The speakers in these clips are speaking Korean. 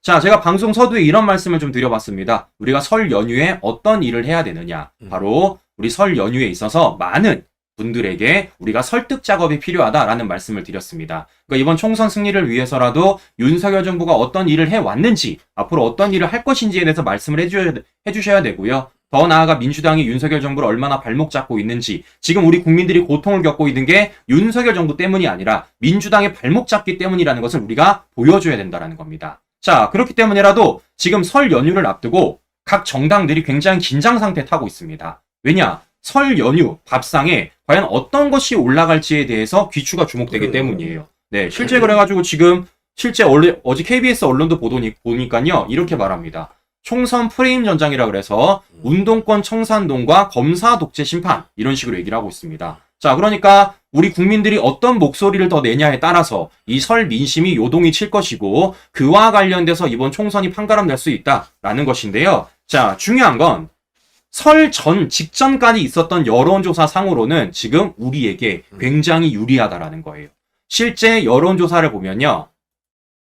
자, 제가 방송 서두에 이런 말씀을 좀 드려봤습니다. 우리가 설 연휴에 어떤 일을 해야 되느냐. 바로 우리 설 연휴에 있어서 많은 분들에게 우리가 설득 작업이 필요하다라는 말씀을 드렸습니다. 그러니까 이번 총선 승리를 위해서라도 윤석열 정부가 어떤 일을 해왔는지, 앞으로 어떤 일을 할 것인지에 대해서 말씀을 해주셔야 되고요. 더 나아가 민주당이 윤석열 정부를 얼마나 발목 잡고 있는지, 지금 우리 국민들이 고통을 겪고 있는 게 윤석열 정부 때문이 아니라 민주당의 발목 잡기 때문이라는 것을 우리가 보여줘야 된다는 겁니다. 자, 그렇기 때문에라도 지금 설 연휴를 앞두고 각 정당들이 굉장히 긴장 상태에 타고 있습니다. 왜냐? 설 연휴 밥상에 과연 어떤 것이 올라갈지에 대해서 귀추가 주목되기 때문이에요. 네, 실제 그래가지고 지금 실제 어제 KBS 언론도 보니까요 이렇게 말합니다. 총선 프레임 전장이라 그래서 운동권 청산동과 검사 독재 심판 이런 식으로 얘기를 하고 있습니다. 자, 그러니까 우리 국민들이 어떤 목소리를 더 내냐에 따라서 이 설 민심이 요동이 칠 것이고 그와 관련돼서 이번 총선이 판가름 날 수 있다라는 것인데요. 자, 중요한 건 설 직전까지 있었던 여론조사 상으로는 지금 우리에게 굉장히 유리하다라는 거예요. 실제 여론조사를 보면요.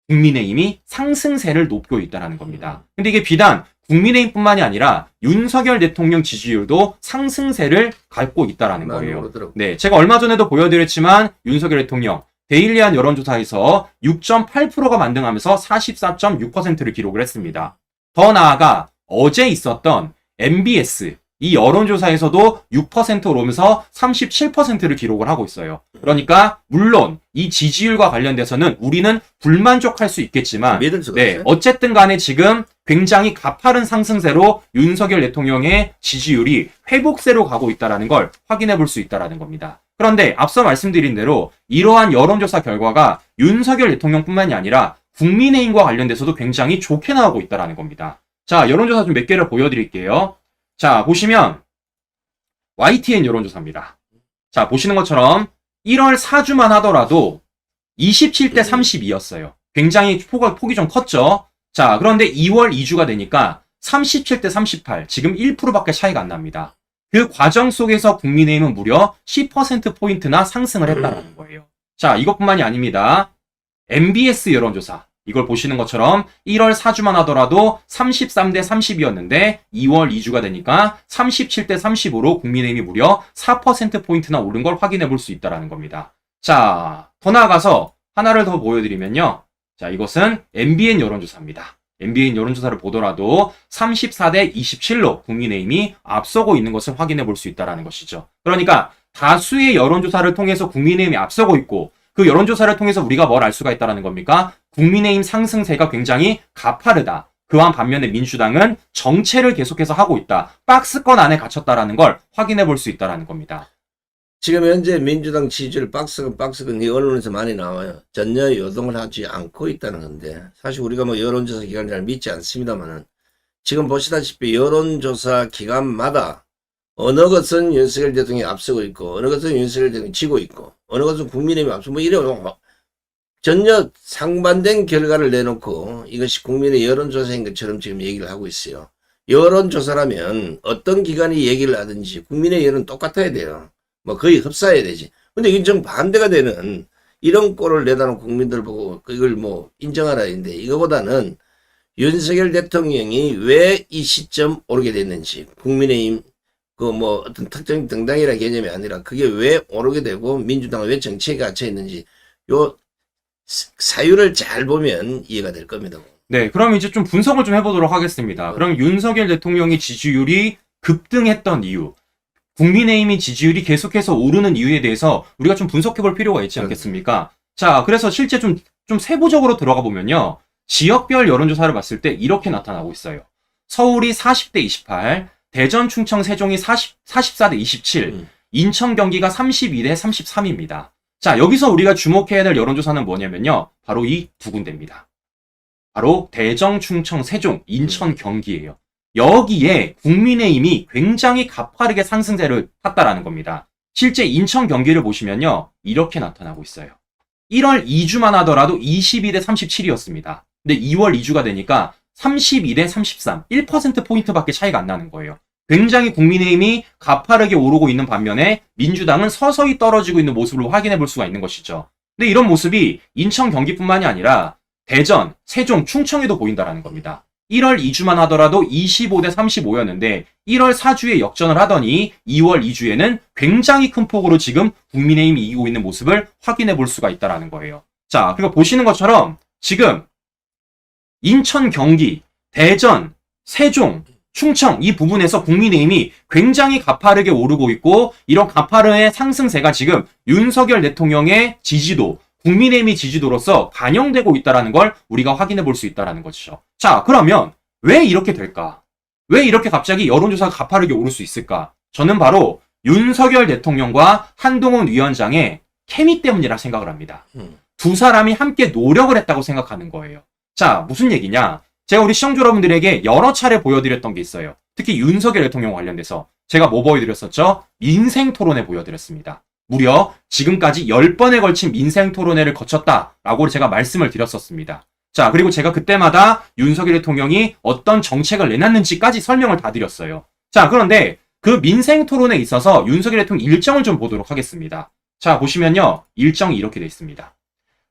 국민의힘이 상승세를 놓고 있다는 겁니다. 근데 이게 비단 국민의힘뿐만이 아니라 윤석열 대통령 지지율도 상승세를 갖고 있다는 거예요. 네, 제가 얼마 전에도 보여드렸지만 윤석열 대통령 데일리한 여론조사에서 6.8%가 만등하면서 44.6%를 기록을 했습니다. 더 나아가 어제 있었던 MBS 이 여론조사에서도 6%로 오면서 37%를 기록을 하고 있어요. 그러니까 물론 이 지지율과 관련돼서는 우리는 불만족할 수 있겠지만 네, 어쨌든 간에 지금 굉장히 가파른 상승세로 윤석열 대통령의 지지율이 회복세로 가고 있다는 걸 확인해 볼 수 있다는 겁니다. 그런데 앞서 말씀드린 대로 이러한 여론조사 결과가 윤석열 대통령뿐만이 아니라 국민의힘과 관련돼서도 굉장히 좋게 나오고 있다는 겁니다. 자, 여론조사 좀 몇 개를 보여드릴게요. 자, 보시면 YTN 여론조사입니다. 자, 보시는 것처럼 1월 4주만 하더라도 27대 32였어요. 굉장히 폭이 좀 컸죠. 자, 그런데 2월 2주가 되니까 37대 38, 지금 1%밖에 차이가 안 납니다. 그 과정 속에서 국민의힘은 무려 10%포인트나 상승을 했다는 거예요. 자, 이것뿐만이 아닙니다. MBS 여론조사. 이걸 보시는 것처럼 1월 4주만 하더라도 33대 30이었는데 2월 2주가 되니까 37대 30으로 국민의힘이 무려 4%포인트나 오른 걸 확인해 볼 수 있다는 겁니다. 자, 더 나아가서 하나를 더 보여드리면요. 자, 이것은 MBN 여론조사입니다. MBN 여론조사를 보더라도 34대 27로 국민의힘이 앞서고 있는 것을 확인해 볼 수 있다는 것이죠. 그러니까 다수의 여론조사를 통해서 국민의힘이 앞서고 있고 그 여론조사를 통해서 우리가 뭘 알 수가 있다는 겁니까? 국민의힘 상승세가 굉장히 가파르다. 그와 반면에 민주당은 정체를 계속해서 하고 있다. 박스권 안에 갇혔다라는 걸 확인해 볼 수 있다는 겁니다. 지금 현재 민주당 지지율 박스권 이 언론에서 많이 나와요. 전혀 요동을 하지 않고 있다는 건데 사실 우리가 뭐 여론조사 기관을 잘 믿지 않습니다만은 지금 보시다시피 여론조사 기관마다 어느 것은 윤석열 대통령이 앞서고 있고 어느 것은 윤석열 대통령이 지고 있고 어느 것은 국민의힘이 앞서고 뭐 이런 전혀 상반된 결과를 내놓고 이것이 국민의 여론조사인 것처럼 지금 얘기를 하고 있어요. 여론조사라면 어떤 기관이 얘기를 하든지 국민의 여론 똑같아야 돼요. 뭐 거의 흡사해야 되지. 근데 이건 좀 반대가 되는 이런 꼴을 내다 놓은 국민들 보고 이걸 뭐 인정하라 했는데 이거보다는 윤석열 대통령이 왜 이 시점 오르게 됐는지 국민의힘 그 뭐 어떤 특정 정당이라는 개념이 아니라 그게 왜 오르게 되고 민주당은 왜 정치에 갇혀 있는지 요 사유를 잘 보면 이해가 될 겁니다. 네, 그럼 이제 좀 분석을 좀 해보도록 하겠습니다. 그럼 윤석열 대통령의 지지율이 급등했던 이유, 국민의힘이 지지율이 계속해서 오르는 이유에 대해서 우리가 좀 분석해 볼 필요가 있지 않겠습니까? 자, 그래서 실제 좀 세부적으로 들어가 보면요. 지역별 여론조사를 봤을 때 이렇게 나타나고 있어요. 서울이 40대 28, 대전, 충청, 세종이 44대 27, 인천, 경기가 32대 33입니다. 자, 여기서 우리가 주목해야 될 여론조사는 뭐냐면요. 바로 이 두 군데입니다. 바로 대전, 충청, 세종, 인천, 경기예요. 여기에 국민의힘이 굉장히 가파르게 상승세를 탔다라는 겁니다. 실제 인천, 경기를 보시면요. 이렇게 나타나고 있어요. 1월 2주만 하더라도 22대 37이었습니다. 근데 2월 2주가 되니까 32대 33, 1%포인트밖에 차이가 안 나는 거예요. 굉장히 국민의힘이 가파르게 오르고 있는 반면에 민주당은 서서히 떨어지고 있는 모습을 확인해 볼 수가 있는 것이죠. 근데 이런 모습이 인천, 경기뿐만이 아니라 대전, 세종, 충청에도 보인다라는 겁니다. 1월 2주만 하더라도 25대 35였는데 1월 4주에 역전을 하더니 2월 2주에는 굉장히 큰 폭으로 지금 국민의힘이 이기고 있는 모습을 확인해 볼 수가 있다라는 거예요. 자, 그리고 보시는 것처럼 지금 인천, 경기, 대전, 세종, 충청 이 부분에서 국민의힘이 굉장히 가파르게 오르고 있고 이런 가파르의 상승세가 지금 윤석열 대통령의 지지도, 국민의힘의 지지도로서 반영되고 있다는 걸 우리가 확인해 볼 수 있다는 것이죠. 자, 그러면 왜 이렇게 될까? 왜 이렇게 갑자기 여론조사가 가파르게 오를 수 있을까? 저는 바로 윤석열 대통령과 한동훈 위원장의 케미 때문이라 생각을 합니다. 두 사람이 함께 노력을 했다고 생각하는 거예요. 자, 무슨 얘기냐? 제가 우리 시청자 여러분들에게 여러 차례 보여드렸던 게 있어요. 특히 윤석열 대통령 관련돼서 제가 뭐 보여드렸었죠? 민생 토론회 보여드렸습니다. 무려 지금까지 10번에 걸친 민생 토론회를 거쳤다라고 제가 말씀을 드렸었습니다. 자, 그리고 제가 그때마다 윤석열 대통령이 어떤 정책을 내놨는지까지 설명을 다 드렸어요. 자, 그런데 그 민생 토론에 있어서 윤석열 대통령 일정을 좀 보도록 하겠습니다. 자, 보시면요. 일정이 이렇게 돼 있습니다.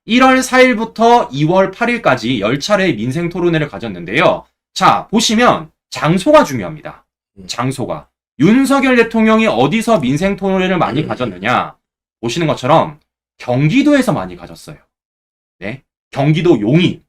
1월 4일부터 2월 8일까지 10차례의 민생 토론회를 가졌는데요. 자, 보시면 장소가 중요합니다. 장소가. 윤석열 대통령이 어디서 민생 토론회를 많이 가졌느냐? 보시는 것처럼 경기도에서 많이 가졌어요. 네. 경기도 용인,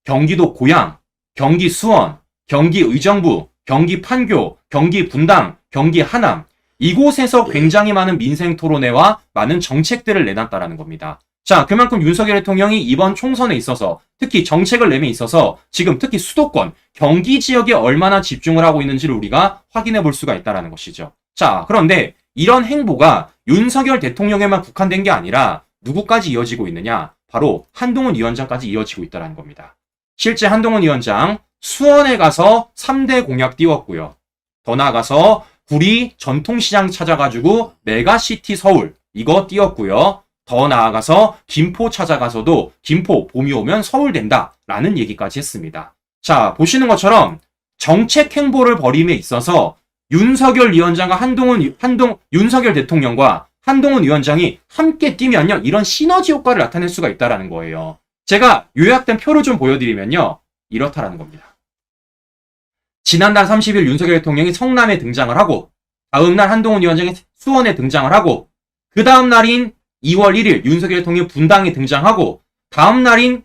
경기도 고양, 경기 수원, 경기 의정부, 경기 판교, 경기 분당, 경기 하남. 이곳에서 굉장히 많은 민생 토론회와 많은 정책들을 내놨다라는 겁니다. 자, 그만큼 윤석열 대통령이 이번 총선에 있어서 특히 정책을 내밀에 있어서 지금 특히 수도권, 경기 지역에 얼마나 집중을 하고 있는지를 우리가 확인해 볼 수가 있다는 것이죠. 자, 그런데 이런 행보가 윤석열 대통령에만 국한된 게 아니라 누구까지 이어지고 있느냐? 바로 한동훈 위원장까지 이어지고 있다는 겁니다. 실제 한동훈 위원장 수원에 가서 3대 공약 띄웠고요. 더 나아가서 구리 전통시장 찾아가지고 메가시티 서울 이거 띄웠고요. 더 나아가서 김포 찾아가서도 김포 봄이 오면 서울 된다라는 얘기까지 했습니다. 자, 보시는 것처럼 정책 행보를 벌임에 있어서 윤석열 위원장과 윤석열 대통령과 한동훈 위원장이 함께 뛰면요. 이런 시너지 효과를 나타낼 수가 있다는 거예요. 제가 요약된 표를 좀 보여드리면요. 이렇다라는 겁니다. 지난달 30일 윤석열 대통령이 성남에 등장을 하고 다음날 한동훈 위원장이 수원에 등장을 하고 그 다음 날인 2월 1일 윤석열 대통령이 분당에 등장하고 다음 날인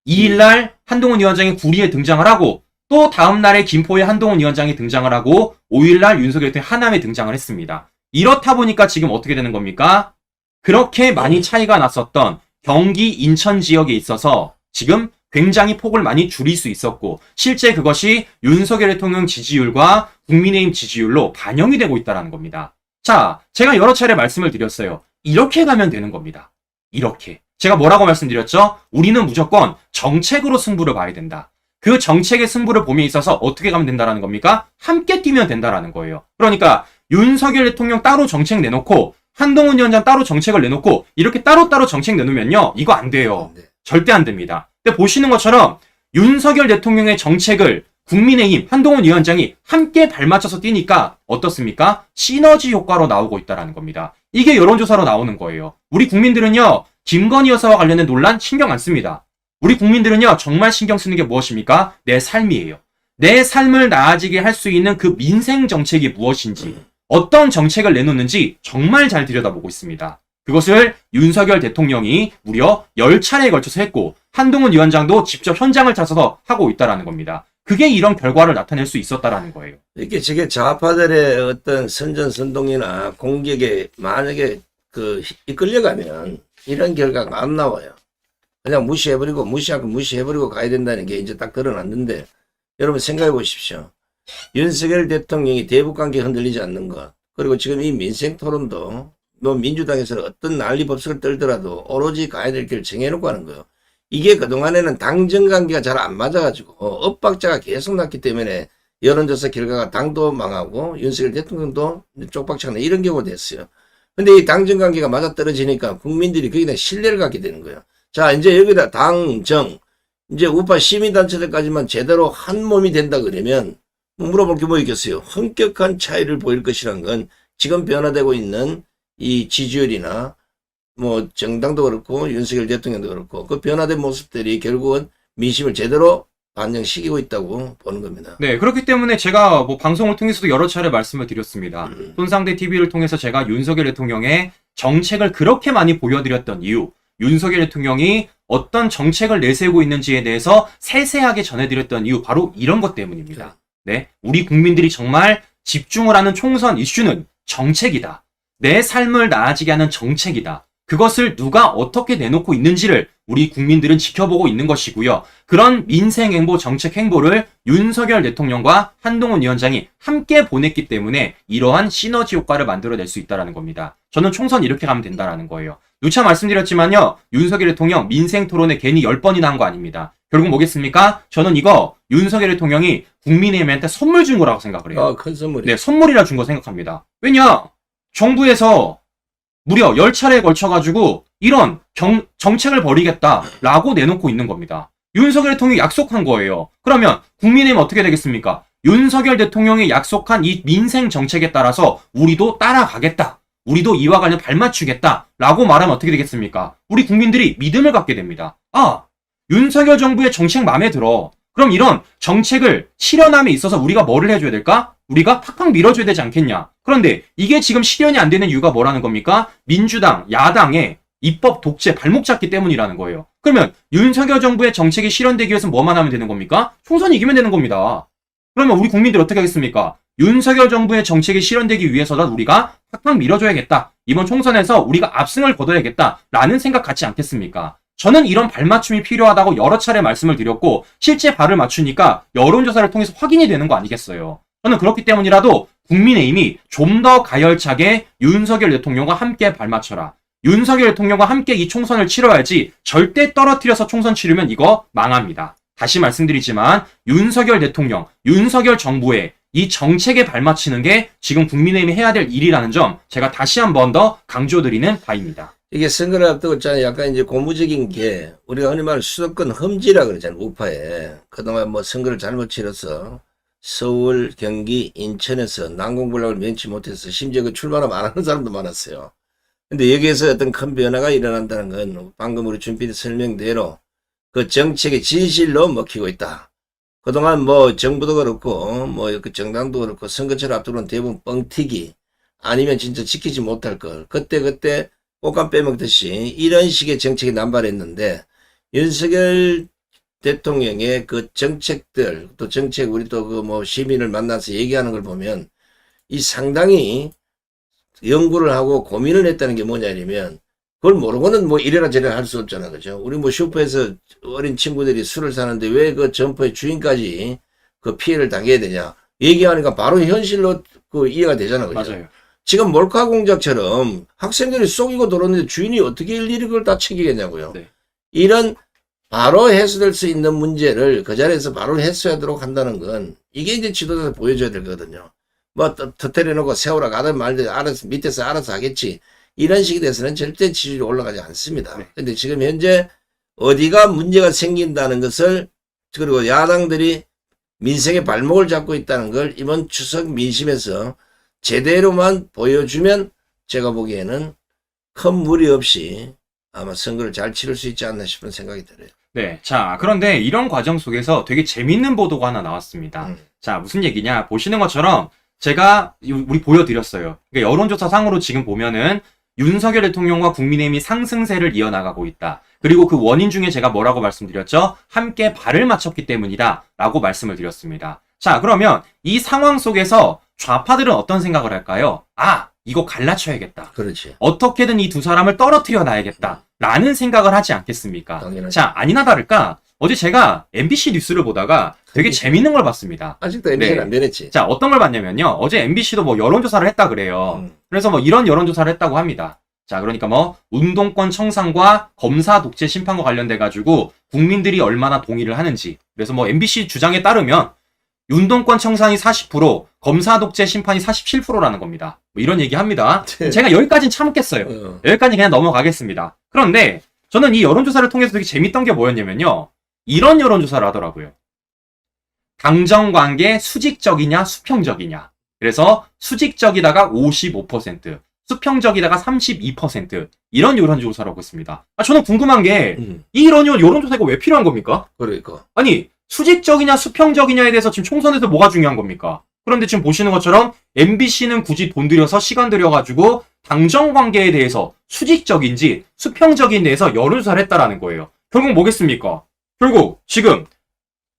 2일날 한동훈 위원장이 구리에 등장을 하고 또 다음 날에 김포에 한동훈 위원장이 등장을 하고 5일날 윤석열 대통령이 하남에 등장을 했습니다. 이렇다 보니까 지금 어떻게 되는 겁니까? 그렇게 많이 차이가 났었던 경기, 인천 지역에 있어서 지금 굉장히 폭을 많이 줄일 수 있었고 실제 그것이 윤석열 대통령 지지율과 국민의힘 지지율로 반영이 되고 있다는 겁니다. 자, 제가 여러 차례 말씀을 드렸어요. 이렇게 가면 되는 겁니다. 이렇게. 제가 뭐라고 말씀드렸죠? 우리는 무조건 정책으로 승부를 봐야 된다. 그 정책의 승부를 봄에 있어서 어떻게 가면 된다는 겁니까? 함께 뛰면 된다는 거예요. 그러니까 윤석열 대통령 따로 정책 내놓고 한동훈 위원장 따로 정책을 내놓고 이렇게 따로따로 정책 내놓으면요. 이거 안 돼요. 절대 안 됩니다. 근데 보시는 것처럼 윤석열 대통령의 정책을 국민의힘 한동훈 위원장이 함께 발맞춰서 뛰니까 어떻습니까? 시너지 효과로 나오고 있다는 겁니다. 이게 여론조사로 나오는 거예요. 우리 국민들은요. 김건희 여사와 관련된 논란 신경 안 씁니다. 우리 국민들은요. 정말 신경 쓰는 게 무엇입니까? 내 삶이에요. 내 삶을 나아지게 할 수 있는 그 민생 정책이 무엇인지 어떤 정책을 내놓는지 정말 잘 들여다보고 있습니다. 그것을 윤석열 대통령이 무려 10차례에 걸쳐서 했고 한동훈 위원장도 직접 현장을 찾아서 하고 있다는 겁니다. 그게 이런 결과를 나타낼 수 있었다라는 거예요. 이렇게 저게 좌파들의 어떤 선전선동이나 공격에 만약에 이끌려가면 이런 결과가 안 나와요. 그냥 무시해버리고 가야 된다는 게 이제 딱 드러났는데 여러분 생각해 보십시오. 윤석열 대통령이 대북관계 흔들리지 않는 것 그리고 지금 이 민생 토론도 뭐 민주당에서는 어떤 난리법석을 떨더라도 오로지 가야 될 길 정해놓고 하는 거예요. 이게 그동안에는 당정관계가 잘 안 맞아가지고 엇박자가 계속 났기 때문에 여론조사 결과가 당도 망하고 윤석열 대통령도 쪽박차가 이런 경우가 됐어요. 근데 이 당정관계가 맞아떨어지니까 국민들이 거기다 신뢰를 갖게 되는 거예요. 자, 이제 여기다 당정, 이제 우파 시민단체들까지만 제대로 한 몸이 된다 그러면 물어볼 게 뭐 있겠어요? 엄격한 차이를 보일 것이란 건 지금 변화되고 있는 이 지지율이나 뭐 정당도 그렇고 윤석열 대통령도 그렇고 그 변화된 모습들이 결국은 민심을 제대로 반영시키고 있다고 보는 겁니다. 네, 그렇기 때문에 제가 뭐 방송을 통해서도 여러 차례 말씀을 드렸습니다. 손상대 TV를 통해서 제가 윤석열 대통령의 정책을 그렇게 많이 보여드렸던 이유, 윤석열 대통령이 어떤 정책을 내세우고 있는지에 대해서 세세하게 전해드렸던 이유, 바로 이런 것 때문입니다. 네, 우리 국민들이 정말 집중을 하는 총선 이슈는 정책이다. 내 삶을 나아지게 하는 정책이다. 그것을 누가 어떻게 내놓고 있는지를 우리 국민들은 지켜보고 있는 것이고요. 그런 민생 행보, 정책 행보를 윤석열 대통령과 한동훈 위원장이 함께 보냈기 때문에 이러한 시너지 효과를 만들어낼 수 있다는 겁니다. 저는 총선 이렇게 가면 된다라는 거예요. 누차 말씀드렸지만요. 윤석열 대통령 민생 토론에 괜히 10번이나 한 거 아닙니다. 결국 뭐겠습니까? 저는 이거 윤석열 대통령이 국민의힘한테 선물 준 거라고 생각을 해요. 큰 선물이. 네, 선물이라 준 거 생각합니다. 왜냐? 정부에서 무려 10차례에 걸쳐가지고 이런 정책을 벌이겠다라고 내놓고 있는 겁니다. 윤석열 대통령이 약속한 거예요. 그러면 국민의힘은 어떻게 되겠습니까? 윤석열 대통령이 약속한 이 민생 정책에 따라서 우리도 따라가겠다. 우리도 이와 관련 발맞추겠다라고 말하면 어떻게 되겠습니까? 우리 국민들이 믿음을 갖게 됩니다. 아, 윤석열 정부의 정책 마음에 들어. 그럼 이런 정책을 실현함에 있어서 우리가 뭐를 해줘야 될까? 우리가 팍팍 밀어줘야 되지 않겠냐? 그런데 이게 지금 실현이 안 되는 이유가 뭐라는 겁니까? 민주당, 야당의 입법 독재 발목 잡기 때문이라는 거예요. 그러면 윤석열 정부의 정책이 실현되기 위해서 뭐만 하면 되는 겁니까? 총선 이기면 되는 겁니다. 그러면 우리 국민들 어떻게 하겠습니까? 윤석열 정부의 정책이 실현되기 위해서라도 우리가 팍팍 밀어줘야겠다. 이번 총선에서 우리가 압승을 거둬야겠다라는 생각 같지 않겠습니까? 저는 이런 발맞춤이 필요하다고 여러 차례 말씀을 드렸고 실제 발을 맞추니까 여론조사를 통해서 확인이 되는 거 아니겠어요. 저는 그렇기 때문이라도 국민의힘이 좀 더 가열차게 윤석열 대통령과 함께 발맞춰라. 윤석열 대통령과 함께 이 총선을 치러야지 절대 떨어뜨려서 총선 치르면 이거 망합니다. 다시 말씀드리지만 윤석열 대통령, 윤석열 정부의 이 정책에 발맞추는 게 지금 국민의힘이 해야 될 일이라는 점 제가 다시 한 번 더 강조드리는 바입니다. 이게 선거를 앞두고 있잖아요. 약간 이제 고무적인 게 우리가 흔히 말하는 수도권 험지라 그러잖아요. 우파에. 그동안 뭐 선거를 잘못 치러서 서울, 경기, 인천에서 난공불락을 면치 못해서 심지어 그 출마를 안 하는 사람도 많았어요. 근데 여기에서 어떤 큰 변화가 일어난다는 건 방금 우리 준필이 설명대로 그 정책의 진실로 먹히고 있다. 그동안 뭐 정부도 그렇고 뭐 그 정당도 그렇고 선거철 앞두고는 대부분 뻥튀기 아니면 진짜 지키지 못할 걸 그때 꽃감 빼먹듯이 이런 식의 정책이 남발했는데 윤석열 대통령의 그 정책들 또 정책 우리 또 그 뭐 시민을 만나서 얘기하는 걸 보면 이 상당히 연구를 하고 고민을 했다는 게 뭐냐면 그걸 모르고는 뭐 이래라 저래라 할 수 없잖아. 그죠? 우리 뭐 슈퍼에서 어린 친구들이 술을 사는데 왜 그 점포의 주인까지 그 피해를 당해야 되냐. 얘기하니까 바로 현실로 그 이해가 되잖아. 그죠? 맞아요. 지금 몰카 공작처럼 학생들이 속이고 들었는데 주인이 어떻게 일일이 그걸 다 챙기겠냐고요. 네. 이런 바로 해소될 수 있는 문제를 그 자리에서 바로 해소하도록 한다는 건 이게 이제 지도자에서 보여줘야 되거든요. 뭐 터뜨려놓고 세우라 가든 말든 알아서 밑에서 알아서 하겠지. 이런 식이 돼서는 절대 지지율이 올라가지 않습니다. 네. 근데 지금 현재 어디가 문제가 생긴다는 것을 그리고 야당들이 민생의 발목을 잡고 있다는 걸 이번 추석 민심에서 제대로만 보여주면 제가 보기에는 큰 무리 없이 아마 선거를 잘 치를 수 있지 않나 싶은 생각이 들어요. 네. 자, 그런데 이런 과정 속에서 되게 재밌는 보도가 하나 나왔습니다. 자, 무슨 얘기냐. 보시는 것처럼 제가 우리 보여드렸어요. 그러니까 여론조사 상으로 지금 보면은 윤석열 대통령과 국민의힘이 상승세를 이어나가고 있다. 그리고 그 원인 중에 제가 뭐라고 말씀드렸죠? 함께 발을 맞췄기 때문이다. 라고 말씀을 드렸습니다. 자, 그러면 이 상황 속에서 좌파들은 어떤 생각을 할까요? 아, 이거 갈라쳐야겠다. 그렇지. 어떻게든 이 두 사람을 떨어뜨려 놔야겠다. 라는 생각을 하지 않겠습니까? 당연하지. 자, 아니나 다를까? 어제 제가 MBC 뉴스를 보다가 되게 재밌는 걸 봤습니다. 아직도 MBC는 네. 안 변했지. 자, 어떤 걸 봤냐면요. 어제 MBC도 뭐 여론조사를 했다 그래요. 음. 그래서 뭐 이런 여론조사를 했다고 합니다. 자, 그러니까 뭐 운동권 청산과 검사 독재 심판과 관련돼가지고 국민들이 얼마나 동의를 하는지. 그래서 뭐 MBC 주장에 따르면 운동권 청산이 40%, 검사 독재 심판이 47%라는 겁니다. 뭐 이런 얘기 합니다. 제가 여기까지는 참겠어요. 여기까지 그냥 넘어가겠습니다. 그런데 저는 이 여론조사를 통해서 되게 재밌던 게 뭐였냐면요. 이런 여론조사를 하더라고요. 당정관계 수직적이냐 수평적이냐. 그래서 수직적이다가 55%, 수평적이다가 32% 이런 여론조사라고 했습니다. 저는 궁금한 게 음. 이 여론조사가 왜 필요한 겁니까? 그러니까. 아니 수직적이냐 수평적이냐에 대해서 지금 총선에서 뭐가 중요한 겁니까? 그런데 지금 보시는 것처럼 MBC는 굳이 돈 들여서 시간 들여가지고 당정 관계에 대해서 수직적인지 수평적인 데에서 여론조사를 했다라는 거예요. 결국 뭐겠습니까? 결국 지금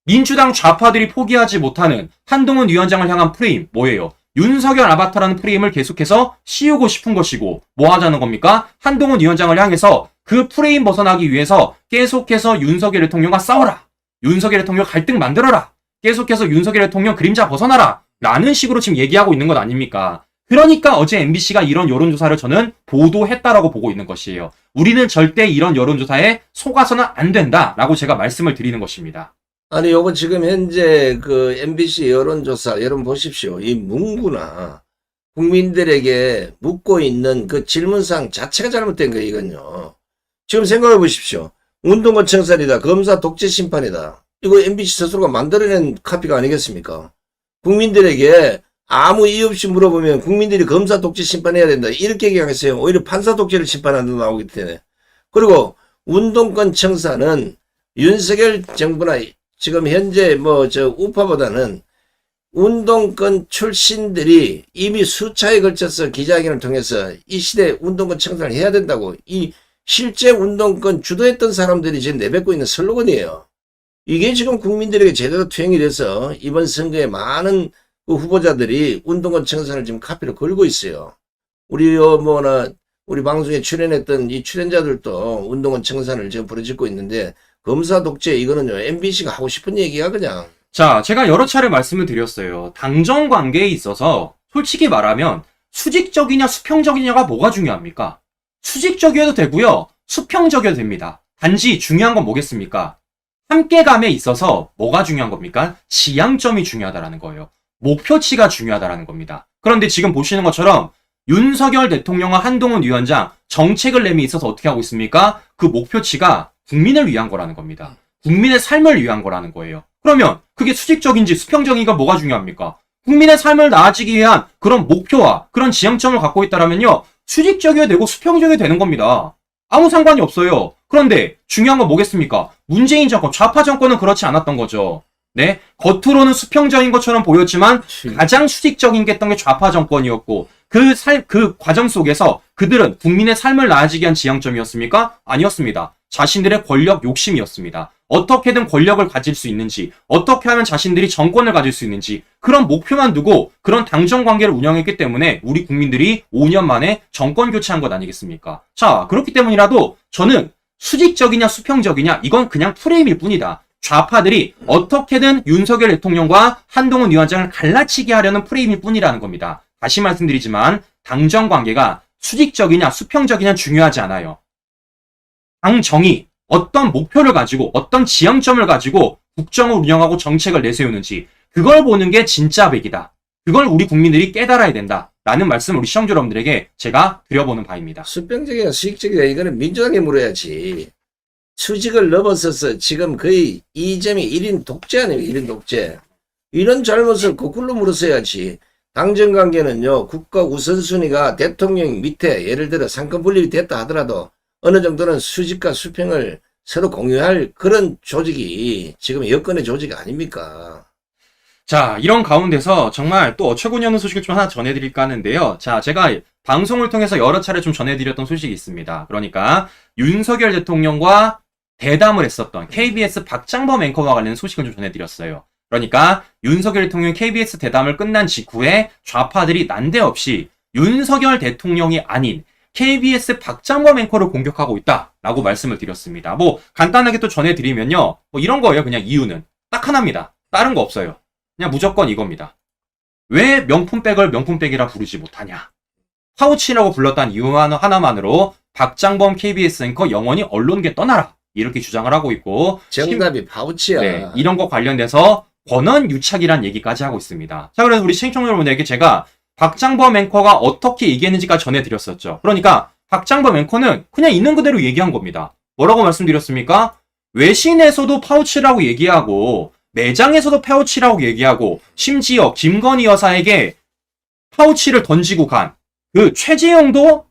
민주당 좌파들이 포기하지 못하는 한동훈 위원장을 향한 프레임 뭐예요? 윤석열 아바타라는 프레임을 계속해서 씌우고 싶은 것이고 뭐 하자는 겁니까? 한동훈 위원장을 향해서 그 프레임 벗어나기 위해서 계속해서 윤석열 대통령과 싸워라. 윤석열 대통령 갈등 만들어라. 계속해서 윤석열 대통령 그림자 벗어나라. 라는 식으로 지금 얘기하고 있는 것 아닙니까? 그러니까 어제 MBC가 이런 여론조사를 저는 보도했다라고 보고 있는 것이에요. 우리는 절대 이런 여론조사에 속아서는 안 된다라고 제가 말씀을 드리는 것입니다. 아니, 요거 지금 현재 그 MBC 여론조사, 여러분 보십시오. 이 문구나 국민들에게 묻고 있는 그 질문사항 자체가 잘못된 거예요, 이건요. 지금 생각해 보십시오. 운동권 청산이다. 검사 독재 심판이다. 이거 MBC 스스로가 만들어낸 카피가 아니겠습니까? 국민들에게 아무 이유 없이 물어보면 국민들이 검사 독재 심판해야 된다. 이렇게 얘기하겠어요. 오히려 판사 독재를 심판한다고 나오기 때문에. 그리고 운동권 청산은 윤석열 정부나 지금 현재 우파보다는 운동권 출신들이 이미 수차에 걸쳐서 기자회견을 통해서 이 시대에 운동권 청산을 해야 된다고 이 실제 운동권 주도했던 사람들이 지금 내뱉고 있는 슬로건이에요. 이게 지금 국민들에게 제대로 투영이 돼서 이번 선거에 많은 그 후보자들이 운동권 청산을 지금 카피를 걸고 있어요. 우리 방송에 출연했던 이 출연자들도 운동권 청산을 지금 부르짖고 있는데 검사 독재 이거는요 MBC가 하고 싶은 얘기야 그냥. 자, 제가 여러 차례 말씀을 드렸어요. 당정 관계에 있어서 솔직히 말하면 수직적이냐 수평적이냐가 뭐가 중요합니까? 수직적이어도 되고요. 수평적이어도 됩니다. 단지 중요한 건 뭐겠습니까? 함께감에 있어서 뭐가 중요한 겁니까? 지향점이 중요하다라는 거예요. 목표치가 중요하다라는 겁니다. 그런데 지금 보시는 것처럼 윤석열 대통령과 한동훈 위원장 정책을 내미 있어서 어떻게 하고 있습니까? 그 목표치가 국민을 위한 거라는 겁니다. 국민의 삶을 위한 거라는 거예요. 그러면 그게 수직적인지 수평적인가 뭐가 중요합니까? 국민의 삶을 나아지기 위한 그런 목표와 그런 지향점을 갖고 있다라면요. 수직적이어야 되고 수평적이어야 되는 겁니다. 아무 상관이 없어요. 그런데 중요한 건 뭐겠습니까? 문재인 정권, 좌파 정권은 그렇지 않았던 거죠. 네, 겉으로는 수평적인 것처럼 보였지만 가장 수직적인 게 했던 게 좌파 정권이었고 그 과정 속에서 그들은 국민의 삶을 나아지게 한 지향점이었습니까? 아니었습니다. 자신들의 권력 욕심이었습니다. 어떻게든 권력을 가질 수 있는지, 어떻게 하면 자신들이 정권을 가질 수 있는지 그런 목표만 두고 그런 당정 관계를 운영했기 때문에 우리 국민들이 5년 만에 정권 교체한 것 아니겠습니까? 자, 그렇기 때문이라도 저는 수직적이냐 수평적이냐 이건 그냥 프레임일 뿐이다. 좌파들이 어떻게든 윤석열 대통령과 한동훈 위원장을 갈라치게 하려는 프레임일 뿐이라는 겁니다. 다시 말씀드리지만 당정 관계가 수직적이냐 수평적이냐 중요하지 않아요. 당정이 어떤 목표를 가지고 어떤 지향점을 가지고 국정을 운영하고 정책을 내세우는지 그걸 보는 게 진짜 백이다. 그걸 우리 국민들이 깨달아야 된다. 라는 말씀을 우리 시청자 여러분들에게 제가 드려보는 바입니다. 수평적이냐 수직적이냐 이거는 민주당에 물어야지. 수직을 넘어서서 지금 거의 이점이 1인 독재 아니에요. 1인 독재. 이런 잘못을 거꾸로 물었어야지. 당정관계는요. 국가 우선순위가 대통령 밑에 예를 들어 상권 분립이 됐다 하더라도 어느 정도는 수직과 수평을 서로 공유할 그런 조직이 지금 여권의 조직이 아닙니까? 자, 이런 가운데서 정말 또 어처구니 없는 소식을 좀 하나 전해드릴까 하는데요. 자, 제가 방송을 통해서 여러 차례 좀 전해드렸던 소식이 있습니다. 그러니까 윤석열 대통령과 대담을 했었던 KBS 박장범 앵커와 관련된 소식을 좀 전해드렸어요. 그러니까 윤석열 대통령이 KBS 대담을 끝난 직후에 좌파들이 난데없이 윤석열 대통령이 아닌 KBS 박장범 앵커를 공격하고 있다라고 말씀을 드렸습니다. 뭐 간단하게 또 전해드리면요. 뭐 이런 거예요. 그냥 이유는 딱 하나입니다. 다른 거 없어요. 그냥 무조건 이겁니다. 왜 명품백을 명품백이라 부르지 못하냐? 파우치라고 불렀다는 이유 하나만으로 박장범 KBS 앵커 영원히 언론계 떠나라. 이렇게 주장을 하고 있고 정답이 파우치야. 네, 이런 거 관련돼서 권한 유착이란 얘기까지 하고 있습니다. 자, 그래서 우리 시청자 여러분에게 제가 박장범 앵커가 어떻게 얘기했는지까지 전해드렸었죠. 그러니까 박장범 앵커는 그냥 있는 그대로 얘기한 겁니다. 뭐라고 말씀드렸습니까? 외신에서도 파우치라고 얘기하고 매장에서도 파우치라고 얘기하고 심지어 김건희 여사에게 파우치를 던지고 간 그 최재형도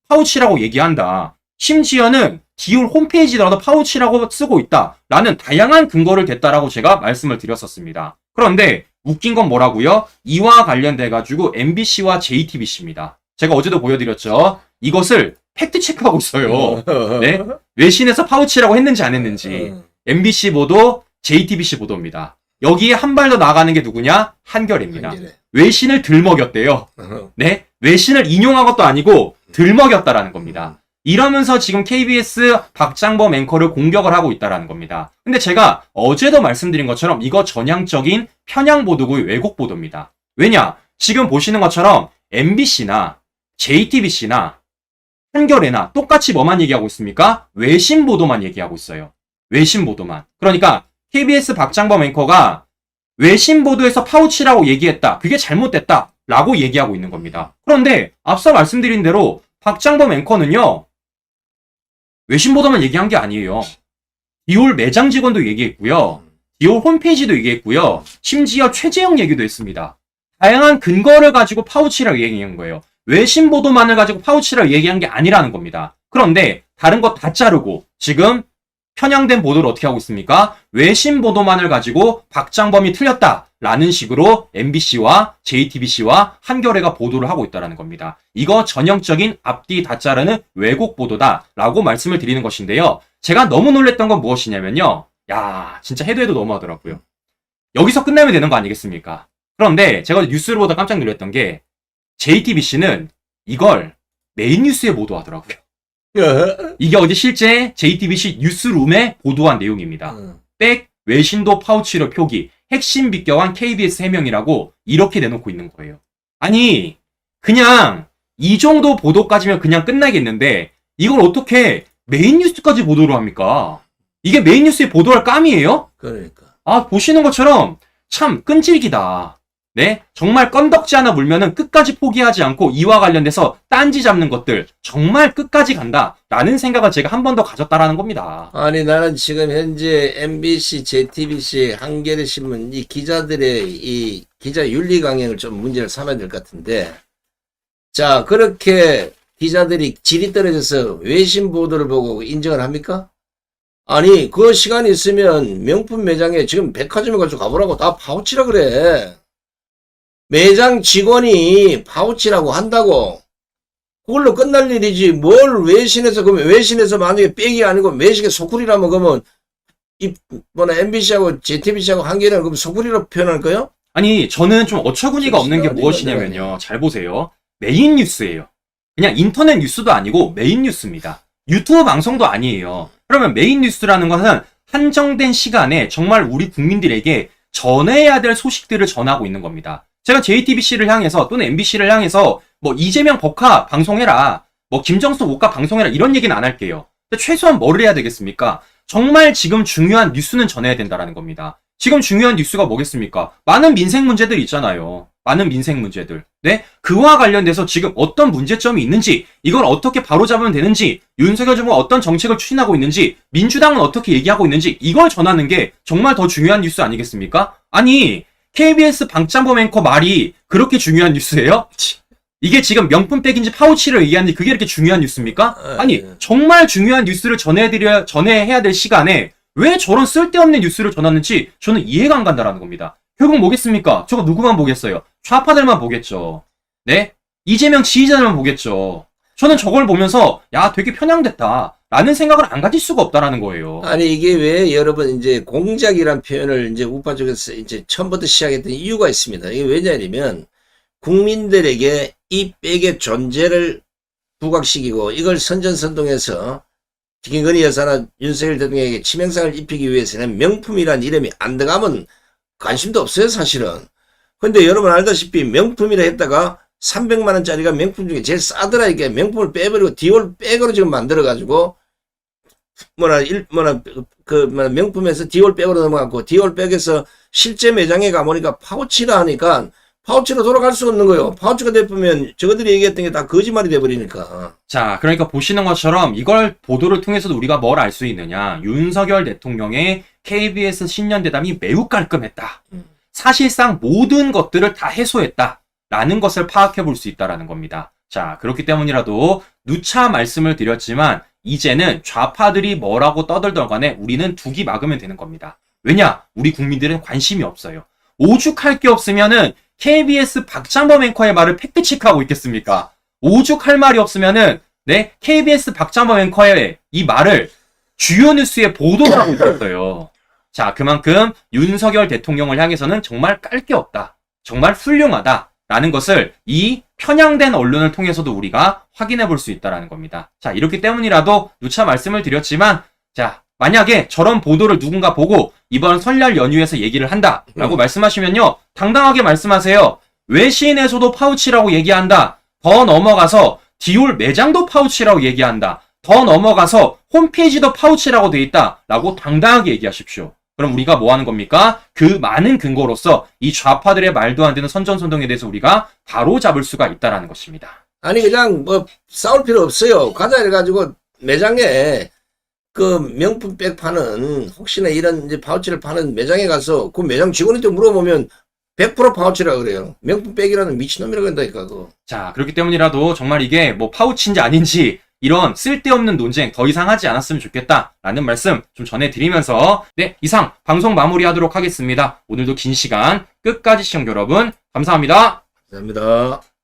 파우치라고 얘기한다. 심지어는 디올 홈페이지더라도 파우치라고 쓰고 있다. 라는 다양한 근거를 댔다라고 제가 말씀을 드렸었습니다. 그런데 웃긴 건 뭐라고요? 이와 관련돼가지고 MBC와 JTBC입니다. 제가 어제도 보여드렸죠. 이것을 팩트 체크하고 있어요. 네? 외신에서 파우치라고 했는지 안 했는지. MBC 보도, JTBC 보도입니다. 여기에 한 발 더 나가는 게 누구냐? 한겨레입니다. 외신을 들먹였대요. 네? 외신을 인용한 것도 아니고 들먹였다라는 겁니다. 이러면서 지금 KBS 박장범 앵커를 공격을 하고 있다라는 겁니다. 근데 제가 어제도 말씀드린 것처럼 이거 전향적인 편향 보도고 왜곡 보도입니다. 왜냐? 지금 보시는 것처럼 MBC나 JTBC나 한겨레나 똑같이 뭐만 얘기하고 있습니까? 외신 보도만 얘기하고 있어요. 외신 보도만. 그러니까 KBS 박장범 앵커가 외신 보도에서 파우치라고 얘기했다. 그게 잘못됐다. 라고 얘기하고 있는 겁니다. 그런데 앞서 말씀드린 대로 박장범 앵커는요. 외신 보도만 얘기한 게 아니에요. 디올 매장 직원도 얘기했고요. 디올 홈페이지도 얘기했고요. 심지어 최재형 얘기도 했습니다. 다양한 근거를 가지고 파우치라고 얘기한 거예요. 외신 보도만을 가지고 파우치라고 얘기한 게 아니라는 겁니다. 그런데 다른 거 다 자르고 지금 편향된 보도를 어떻게 하고 있습니까? 외신 보도만을 가지고 박장범이 틀렸다라는 식으로 MBC와 JTBC와 한겨레가 보도를 하고 있다는 겁니다. 이거 전형적인 앞뒤 다 자르는 왜곡 보도다라고 말씀을 드리는 것인데요. 제가 너무 놀랬던 건 무엇이냐면요. 야, 진짜 해도 너무하더라고요. 여기서 끝나면 되는 거 아니겠습니까? 그런데 제가 뉴스를 보다 깜짝 놀랐던 게 JTBC는 이걸 메인 뉴스에 보도하더라고요. 이게 어제 실제 JTBC 뉴스룸에 보도한 내용입니다. 백 외신도 파우치로 표기, 핵심 비껴간 KBS 해명이라고 이렇게 내놓고 있는 거예요. 아니, 그냥 이 정도 보도까지면 그냥 끝나겠는데 이걸 어떻게 메인 뉴스까지 보도를 합니까? 이게 메인 뉴스에 보도할 감이에요? 그러니까. 아, 보시는 것처럼 참 끈질기다. 네? 정말 건덕지 하나 물면은 끝까지 포기하지 않고 이와 관련돼서 딴지 잡는 것들 정말 끝까지 간다. 라는 생각을 제가 한 번 더 가졌다라는 겁니다. 아니, 나는 지금 현재 MBC, JTBC, 한겨레 신문 이 기자들의 이 기자 윤리 강령을 좀 문제를 삼아야 될 것 같은데, 자, 그렇게 기자들이 질이 떨어져서 외신 보도를 보고 인정을 합니까? 아니, 그 시간이 있으면 명품 매장에 지금 백화점에 가서 가보라고 다 파우치라 그래. 매장 직원이 파우치라고 한다고. 그걸로 끝날 일이지. 뭘 외신에서, 그러면 외신에서 만약에 백이 아니고 외식의 소쿠리라면 그러면 MBC하고 JTBC하고 한겨레는 그럼 소쿠리로 표현할 거요? 아니, 저는 좀 어처구니가 없는 게 무엇이냐면요. 잘 보세요. 메인 뉴스예요. 그냥 인터넷 뉴스도 아니고 메인 뉴스입니다. 유튜브 방송도 아니에요. 그러면 메인 뉴스라는 것은 한정된 시간에 정말 우리 국민들에게 전해야 될 소식들을 전하고 있는 겁니다. 제가 JTBC를 향해서 또는 MBC를 향해서 뭐 이재명 법카 방송해라, 뭐 김정숙 옷가 방송해라 이런 얘기는 안 할게요. 근데 최소한 뭐를 해야 되겠습니까? 정말 지금 중요한 뉴스는 전해야 된다라는 겁니다. 지금 중요한 뉴스가 뭐겠습니까? 많은 민생 문제들 있잖아요. 많은 민생 문제들. 네? 그와 관련돼서 지금 어떤 문제점이 있는지, 이걸 어떻게 바로잡으면 되는지, 윤석열 정부가 어떤 정책을 추진하고 있는지, 민주당은 어떻게 얘기하고 있는지, 이걸 전하는 게 정말 더 중요한 뉴스 아니겠습니까? 아니, KBS 박장범 앵커 말이 그렇게 중요한 뉴스예요? 이게 지금 명품백인지 파우치를 얘기하는지 그게 이렇게 중요한 뉴스입니까? 아니, 정말 중요한 뉴스를 전해야 될 시간에 왜 저런 쓸데없는 뉴스를 전하는지 저는 이해가 안 간다라는 겁니다. 결국 뭐겠습니까? 저거 누구만 보겠어요? 좌파들만 보겠죠. 네? 이재명 지지자들만 보겠죠. 저는 저걸 보면서 야, 되게 편향됐다. 라는 생각을 안 가질 수가 없다라는 거예요. 아니, 이게 왜 여러분 이제 공작이란 표현을 이제 우파 쪽에서 이제 처음부터 시작했던 이유가 있습니다. 이게 왜냐면 국민들에게 이 백의 존재를 부각시키고 이걸 선전선동해서 김건희 여사나 윤석열 대통령에게 치명상을 입히기 위해서는 명품이란 이름이 안 들어가면 관심도 없어요, 사실은. 근데 여러분 알다시피 명품이라 했다가 300만 원짜리가 명품 중에 제일 싸더라. 이게 명품을 빼버리고 디올 백으로 지금 만들어가지고 명품에서 디올 백으로 넘어갔고 디올 백에서 실제 매장에 가보니까 파우치라 하니까 파우치로 돌아갈 수 없는 거예요. 파우치가 돼보면 저것들이 얘기했던 게 다 거짓말이 돼버리니까. 자, 그러니까 보시는 것처럼 이걸 보도를 통해서도 우리가 뭘 알 수 있느냐. 윤석열 대통령의 KBS 신년대담이 매우 깔끔했다. 사실상 모든 것들을 다 해소했다. 라는 것을 파악해 볼 수 있다라는 겁니다. 자, 그렇기 때문이라도 누차 말씀을 드렸지만 이제는 좌파들이 뭐라고 떠들던 간에 우리는 두기 막으면 되는 겁니다. 왜냐? 우리 국민들은 관심이 없어요. 오죽할 게 없으면은 KBS 박장범 앵커의 말을 팩트체크하고 있겠습니까? 오죽할 말이 없으면은 네, KBS 박장범 앵커의 이 말을 주요 뉴스에 보도를 하고 있었어요. 자, 그만큼 윤석열 대통령을 향해서는 정말 깔 게 없다. 정말 훌륭하다라는 것을 이 편향된 언론을 통해서도 우리가 확인해 볼 수 있다라는 겁니다. 자, 이렇기 때문이라도 누차 말씀을 드렸지만, 자, 만약에 저런 보도를 누군가 보고 이번 설날 연휴에서 얘기를 한다라고 말씀하시면요, 당당하게 말씀하세요. 외신에서도 파우치라고 얘기한다. 더 넘어가서 디올 매장도 파우치라고 얘기한다. 더 넘어가서 홈페이지도 파우치라고 돼 있다라고 당당하게 얘기하십시오. 그럼 우리가 뭐 하는 겁니까? 그 많은 근거로서 이 좌파들의 말도 안 되는 선전선동에 대해서 우리가 바로 잡을 수가 있다라는 것입니다. 아니 그냥 뭐 싸울 필요 없어요. 가자 해가지고 매장에 그 명품백 파는 혹시나 이런 이제 파우치를 파는 매장에 가서 그 매장 직원한테 물어보면 100% 파우치라 그래요. 명품백이라는 미친놈이라고 한다니까 그거. 자, 그렇기 때문이라도 정말 이게 뭐 파우치인지 아닌지 이런 쓸데없는 논쟁 더 이상 하지 않았으면 좋겠다라는 말씀 좀 전해드리면서 네, 이상 방송 마무리하도록 하겠습니다. 오늘도 긴 시간 끝까지 시청자 여러분 감사합니다. 감사합니다.